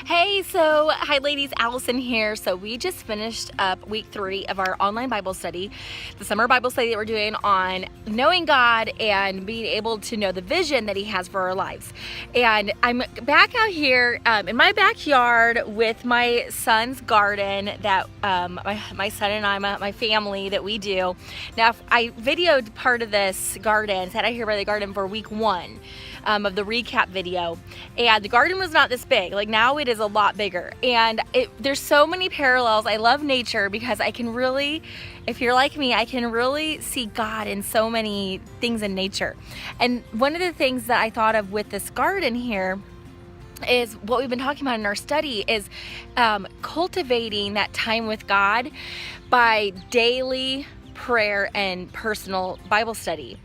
Hey, so hi ladies, Allison here. So we just finished up week 3 of our online Bible study, the summer Bible study that we're doing on knowing God and being able to know the vision that He has for our lives. And I'm back out here in my backyard with my son's garden that my son and I, my family, that we do. Now, I videoed part of this garden, sat out here by the garden for week 1. Of the recap video, and the garden was not this big. Like now it is a lot bigger, and there's so many parallels. I love nature because I can really, if you're like me, I can really see God in so many things in nature. And one of the things that I thought of with this garden here is what we've been talking about in our study is cultivating that time with God by daily prayer and personal Bible study.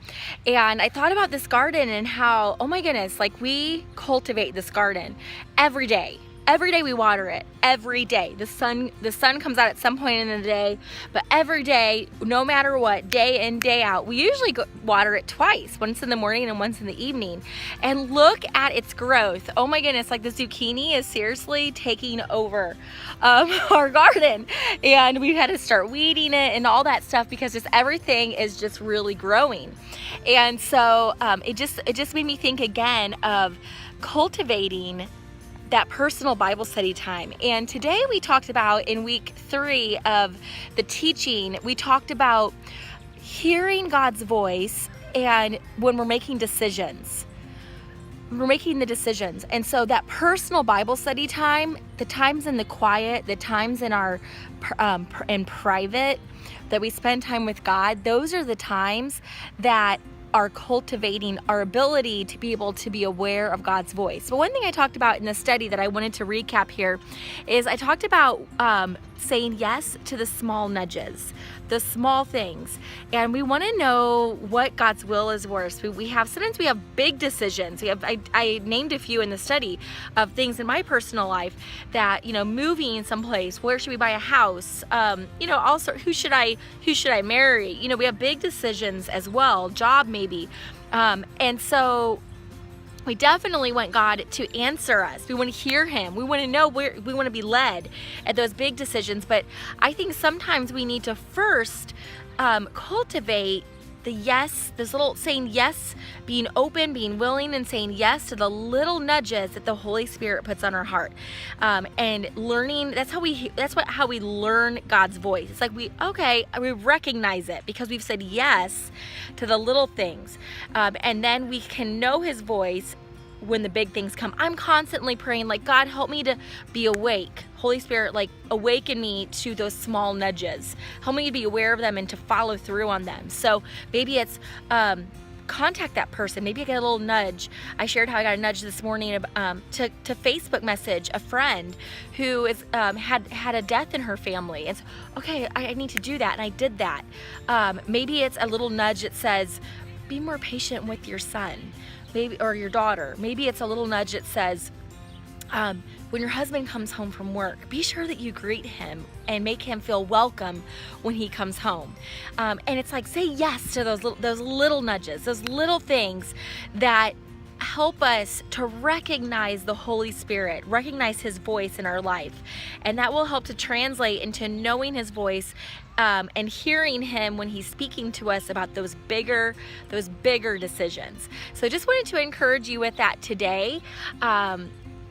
And I thought about this garden and how, oh my goodness, like we cultivate this garden every day. Every day we water it. Every day. The sun comes out at some point in the day, but every day, no matter what, day in, day out, we usually water it twice, once in the morning and once in the evening. And look at its growth. Oh my goodness, like the zucchini is seriously taking over our garden. And we've had to start weeding it and all that stuff because just everything is just really growing. And so it just made me think again of cultivating that personal Bible study time. And today we talked about, in week 3 of the teaching, we talked about hearing God's voice and when we're making decisions. We're making the decisions. And so that personal Bible study time, the times in the quiet, the times in our in private that we spend time with God, those are the times that are cultivating our ability to be able to be aware of God's voice. But one thing I talked about in the study that I wanted to recap here is I talked about saying yes to the small nudges, the small things. And we want to know what God's will is for us. Sometimes we have big decisions. I named a few in the study of things in my personal life that, moving someplace, where should we buy a house? Also who should I marry? We have big decisions as well, job maybe. And so we definitely want God to answer us. We want to hear Him. We want to know where we want to be led at those big decisions. But I think sometimes we need to first cultivate the yes, this little saying yes, being open, being willing, and saying yes to the little nudges that the Holy Spirit puts on our heart, and learning. That's how we learn God's voice. It's like we recognize it because we've said yes to the little things, and then we can know His voice when the big things come. I'm constantly praying, like, God, help me to be awake. Holy Spirit, like, awaken me to those small nudges. Help me to be aware of them and to follow through on them. So maybe it's contact that person. Maybe I get a little nudge. I shared how I got a nudge this morning to Facebook message a friend who is had a death in her family. It's okay, I need to do that, and I did that. Maybe it's a little nudge that says, be more patient with your son, maybe, or your daughter. Maybe it's a little nudge that says, when your husband comes home from work, be sure that you greet him and make him feel welcome when he comes home. And it's like, say yes to those little nudges, those little things that help us to recognize the Holy Spirit, recognize His voice in our life. And that will help to translate into knowing His voice and hearing Him when He's speaking to us about those bigger decisions. So I just wanted to encourage you with that today.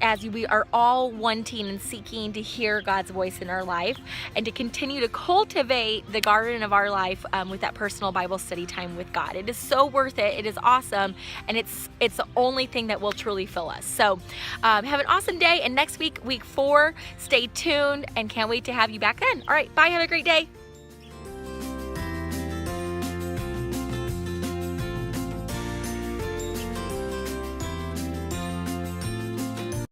As we are all wanting and seeking to hear God's voice in our life and to continue to cultivate the garden of our life with that personal Bible study time with God. It is so worth it. It is awesome. And it's the only thing that will truly fill us. So have an awesome day. And next week, week 4, stay tuned and can't wait to have you back then. All right. Bye. Have a great day.